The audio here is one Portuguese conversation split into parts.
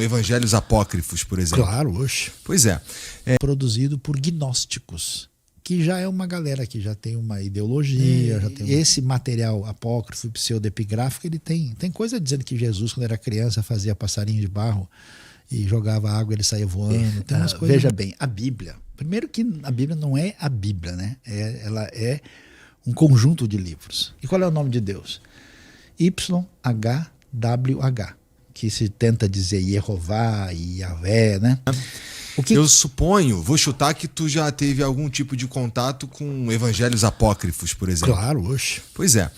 Evangelhos apócrifos, por exemplo. Claro, oxe. Pois é. Produzido por gnósticos, que já é uma galera que já tem uma ideologia, já tem esse material apócrifo e pseudepigráfico, ele tem coisa dizendo que Jesus, quando era criança, fazia passarinho de barro e jogava água, ele saía voando. Tem umas coisas... Veja bem, a Bíblia, primeiro que a Bíblia não é a Bíblia, né? Ela é um conjunto de livros. E qual é o nome de Deus? YHWH, que se tenta dizer Yehová e Yahvé, né? Eu suponho, vou chutar que tu já teve algum tipo de contato com evangelhos apócrifos, por exemplo. Claro, oxe. Pois é.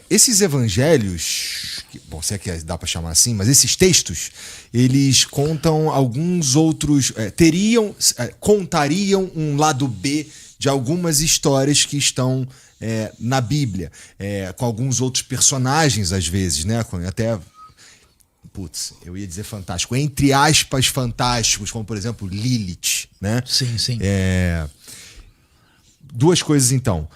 Esses evangelhos, bom, se é que dá para chamar assim, mas esses textos, eles contam alguns outros, contariam um lado B de algumas histórias que estão na Bíblia, com alguns outros personagens às vezes, né? Até... Putz, eu ia dizer fantástico, entre aspas fantásticos, como por exemplo Lilith, né? Sim, sim. Duas coisas então.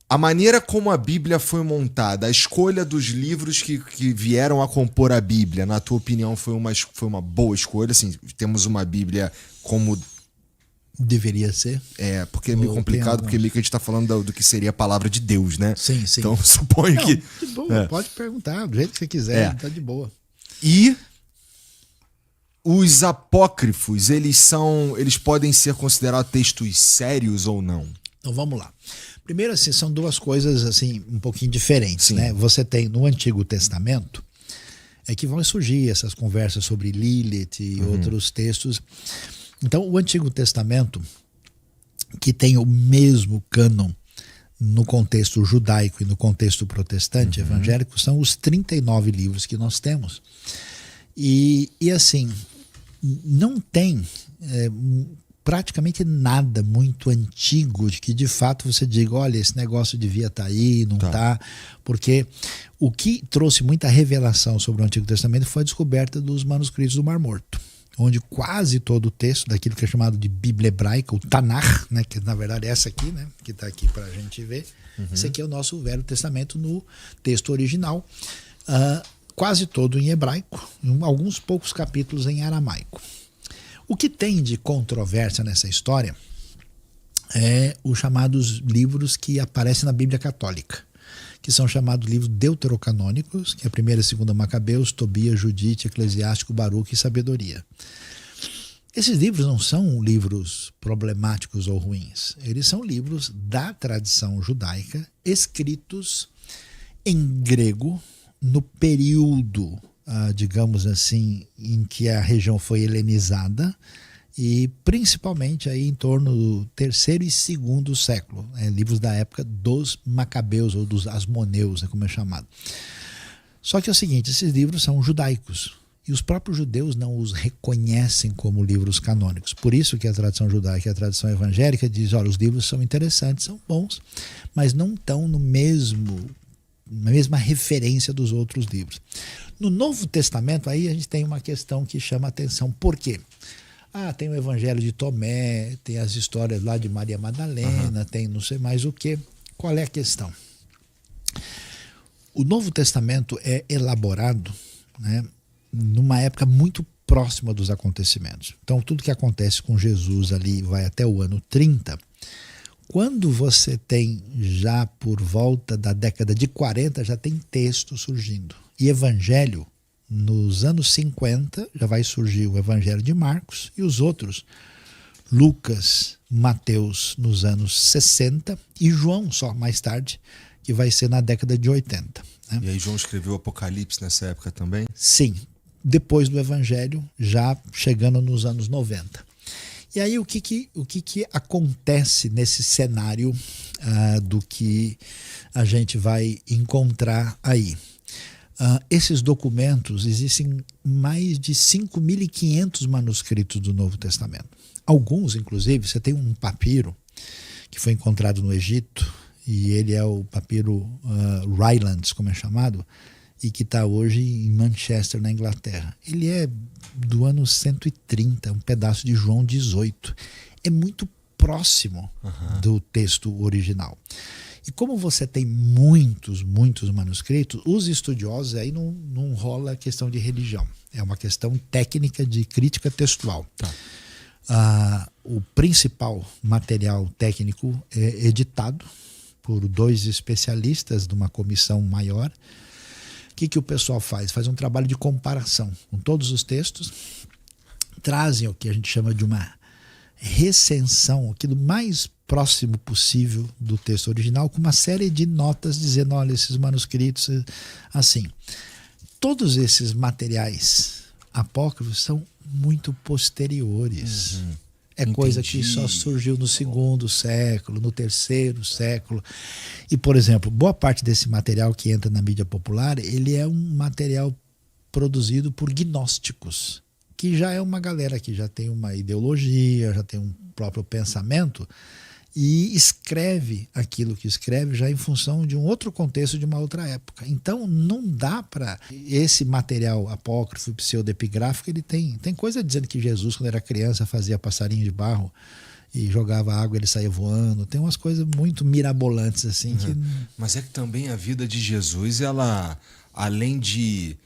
A maneira como a Bíblia foi montada, a escolha dos livros que vieram a compor a Bíblia, na tua opinião, foi uma boa escolha? Assim, temos uma Bíblia como... Deveria ser. Porque é meio complicado, porque meio que a gente está falando do que seria a palavra de Deus, né? Sim, sim. Então suponho que... De boa, pode perguntar, do jeito que você quiser, tá de boa. E os apócrifos, eles podem ser considerados textos sérios ou não? Então vamos lá. Primeiro, assim, são duas coisas assim um pouquinho diferentes, Sim. né? Você tem no Antigo Testamento que vão surgir essas conversas sobre Lilith e outros textos. Então, o Antigo Testamento, que tem o mesmo cânon no contexto judaico e no contexto protestante evangélico, são os 39 livros que nós temos. E assim, não tem praticamente nada muito antigo de que de fato você diga, olha, esse negócio devia estar aí, não está, porque o que trouxe muita revelação sobre o Antigo Testamento foi a descoberta dos manuscritos do Mar Morto, onde quase todo o texto daquilo que é chamado de Bíblia Hebraica, o Tanakh, né, que na verdade é essa aqui, né, que está aqui para a gente ver. Esse aqui é o nosso Velho Testamento no texto original, quase todo em hebraico, alguns poucos capítulos em aramaico. O que tem de controvérsia nessa história é os chamados livros que aparecem na Bíblia Católica, que são chamados livros deuterocanônicos, que é a primeira e segunda Macabeus, Tobias, Judite, Eclesiástico, Baruque e Sabedoria. Esses livros não são livros problemáticos ou ruins. Eles são livros da tradição judaica, escritos em grego, no período, digamos assim, em que a região foi helenizada, e principalmente aí em torno do terceiro e segundo século, livros da época dos Macabeus ou dos Asmoneus, como é chamado. Só que é o seguinte, esses livros são judaicos e os próprios judeus não os reconhecem como livros canônicos. Por isso que a tradição judaica e a tradição evangélica diz, olha, os livros são interessantes, são bons, mas não estão na mesma referência dos outros livros. No Novo Testamento aí a gente tem uma questão que chama a atenção. Por quê? Tem o Evangelho de Tomé, tem as histórias lá de Maria Madalena, tem não sei mais o que. Qual é a questão? O Novo Testamento é elaborado, né, numa época muito próxima dos acontecimentos. Então, tudo que acontece com Jesus ali vai até o ano 30. Quando você tem já por volta da década de 40, já tem texto surgindo. E Evangelho, nos anos 50, já vai surgir o Evangelho de Marcos e os outros, Lucas, Mateus, nos anos 60 e João só mais tarde, que vai ser na década de 80. Né? E aí João escreveu Apocalipse nessa época também? Sim, depois do Evangelho, já chegando nos anos 90. E aí o que acontece nesse cenário do que a gente vai encontrar aí? Esses documentos, existem mais de 5.500 manuscritos do Novo Testamento. Alguns, inclusive, você tem um papiro que foi encontrado no Egito, e ele é o papiro Rylands, como é chamado, e que está hoje em Manchester, na Inglaterra. Ele é do ano 130, um pedaço de João 18. É muito próximo do texto original. E como você tem muitos manuscritos, os estudiosos, aí não rola a questão de religião. É uma questão técnica de crítica textual. Tá. O principal material técnico é editado por 2 especialistas de uma comissão maior. O que o pessoal faz? Faz um trabalho de comparação com todos os textos, trazem o que a gente chama de uma recensão, aquilo mais próximo possível do texto original, com uma série de notas dizendo, olha, esses manuscritos, assim. Todos esses materiais apócrifos são muito posteriores. É coisa que só surgiu no 2º século, no 3º século. E, por exemplo, boa parte desse material que entra na mídia popular, ele é um material produzido por gnósticos, que já é uma galera que já tem uma ideologia, já tem um próprio pensamento e escreve aquilo que escreve já em função de um outro contexto, de uma outra época. Então não dá para esse material apócrifo, pseudepigráfico, ele tem coisa dizendo que Jesus, quando era criança, fazia passarinho de barro e jogava água, ele saía voando. Tem umas coisas muito mirabolantes assim. Que... Mas é que também a vida de Jesus, ela, além de...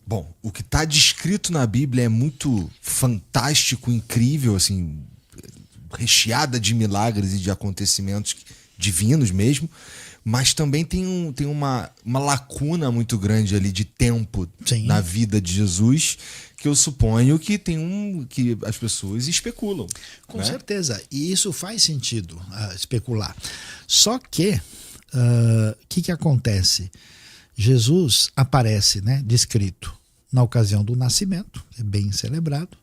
Bom, o que está descrito na Bíblia é muito fantástico, incrível, assim, recheada de milagres e de acontecimentos divinos mesmo, mas também tem uma lacuna muito grande ali de tempo na vida de Jesus, que eu suponho que que as pessoas especulam. Com certeza, e isso faz sentido especular. Só que, que acontece? Jesus aparece, né, descrito na ocasião do nascimento, é bem celebrado.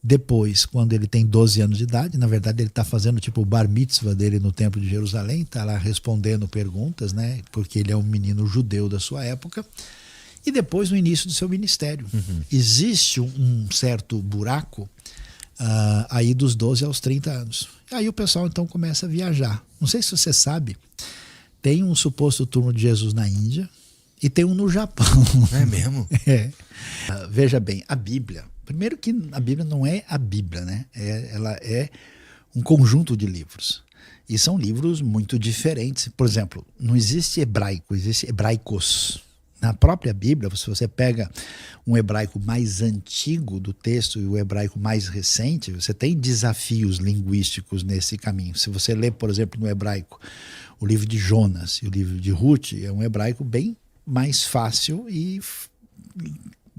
Depois, quando ele tem 12 anos de idade, na verdade ele está fazendo tipo o bar mitzvah dele no templo de Jerusalém, está lá respondendo perguntas, né, porque ele é um menino judeu da sua época. E depois no início do seu ministério. Existe um certo buraco aí dos 12 aos 30 anos. Aí o pessoal então começa a viajar. Não sei se você sabe, tem um suposto túmulo de Jesus na Índia e tem um no Japão. É mesmo? É. Veja bem, a Bíblia... Primeiro que a Bíblia não é a Bíblia, né? Ela é um conjunto de livros. E são livros muito diferentes. Por exemplo, não existe hebraico, existe hebraicos. Na própria Bíblia, se você pega um hebraico mais antigo do texto e o hebraico mais recente, você tem desafios linguísticos nesse caminho. Se você lê, por exemplo, no hebraico, o livro de Jonas e o livro de Ruth, é um hebraico bem mais fácil e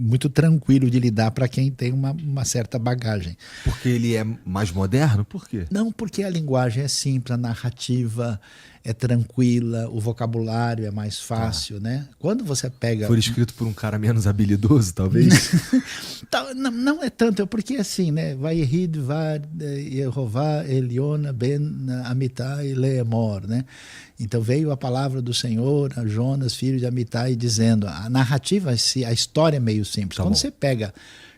muito tranquilo de lidar para quem tem uma certa bagagem. Porque ele é mais moderno? Por quê? Não, porque a linguagem é simples, a narrativa é tranquila, o vocabulário é mais fácil, né? Quando você pega... Foi escrito por um cara menos habilidoso, talvez? Não é tanto, é porque assim, né? Vayehid var Yehová Eliona ben Amitai Leemor, né? Então veio a palavra do Senhor a Jonas, filho de Amitai, dizendo, a narrativa, a história é meio simples. Quando você pega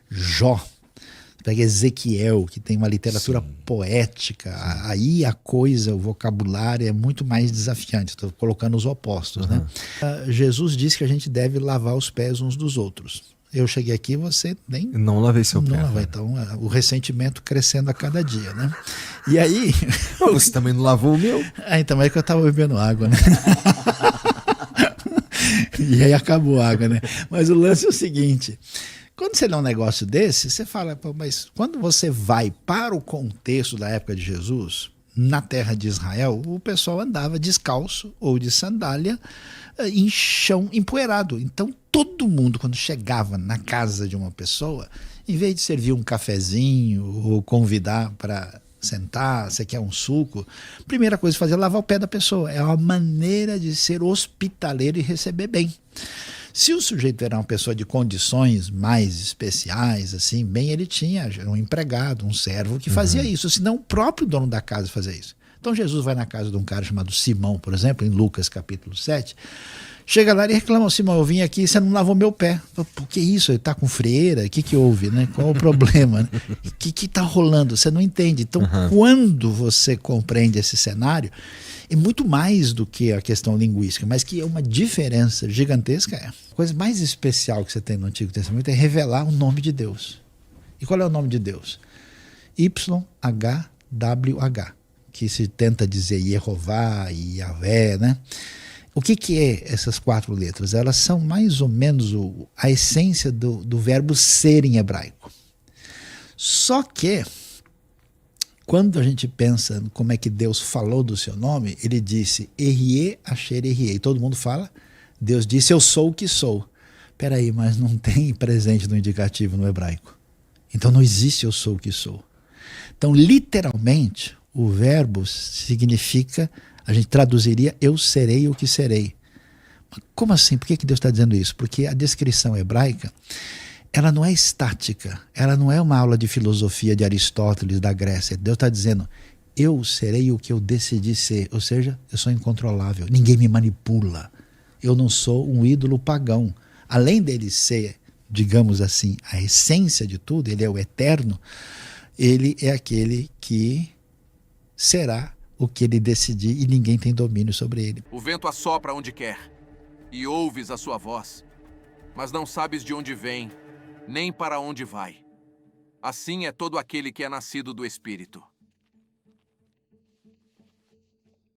Jó, pega Ezequiel, que tem uma literatura poética, aí a coisa, o vocabulário é muito mais desafiante. Estou colocando os opostos, né? Jesus disse que a gente deve lavar os pés uns dos outros. Eu cheguei aqui, você nem... Não lavei seu pé. Não lavei, então o ressentimento crescendo a cada dia, né? E aí... Você também não lavou o meu? Então é que eu estava bebendo água, né? E aí acabou a água, né? Mas o lance é o seguinte... Quando você lê um negócio desse, você fala, mas quando você vai para o contexto da época de Jesus, na terra de Israel, o pessoal andava descalço ou de sandália em chão empoeirado. Então todo mundo, quando chegava na casa de uma pessoa, em vez de servir um cafezinho ou convidar para sentar, você quer um suco, a primeira coisa que fazer é lavar o pé da pessoa. É uma maneira de ser hospitaleiro e receber bem. Se o sujeito era uma pessoa de condições mais especiais, assim, bem, ele tinha um empregado, um servo que fazia isso, senão o próprio dono da casa fazia isso. Então Jesus vai na casa de um cara chamado Simão, por exemplo, em Lucas capítulo 7, chega lá e reclama, Simão, eu vim aqui e você não lavou meu pé. Por que isso? Ele está com frieira? O que houve? Né? Qual é o problema? O que está rolando? Você não entende. Então, quando você compreende esse cenário, é muito mais do que a questão linguística, mas que é uma diferença gigantesca. A coisa mais especial que você tem no Antigo Testamento é revelar o nome de Deus. E qual é o nome de Deus? YHWH, que se tenta dizer Yehová e Yahvé, né? O que é essas 4 letras? Elas são mais ou menos a essência do verbo ser em hebraico. Só que, quando a gente pensa como é que Deus falou do seu nome, ele disse, Erie Asher Erie. Todo mundo fala, Deus disse, eu sou o que sou. Peraí, mas não tem presente no indicativo no hebraico. Então não existe eu sou o que sou. Então, literalmente, o verbo significa, a gente traduziria, eu serei o que serei. Mas como assim? Por que Deus está dizendo isso? Porque a descrição hebraica, ela não é estática, ela não é uma aula de filosofia de Aristóteles, da Grécia. Deus está dizendo, eu serei o que eu decidi ser, ou seja, eu sou incontrolável, ninguém me manipula. Eu não sou um ídolo pagão. Além dele ser, digamos assim, a essência de tudo, ele é o eterno, ele é aquele que será o que ele decidir e ninguém tem domínio sobre ele. O vento assopra onde quer, e ouves a sua voz, mas não sabes de onde vem, nem para onde vai. Assim é todo aquele que é nascido do Espírito.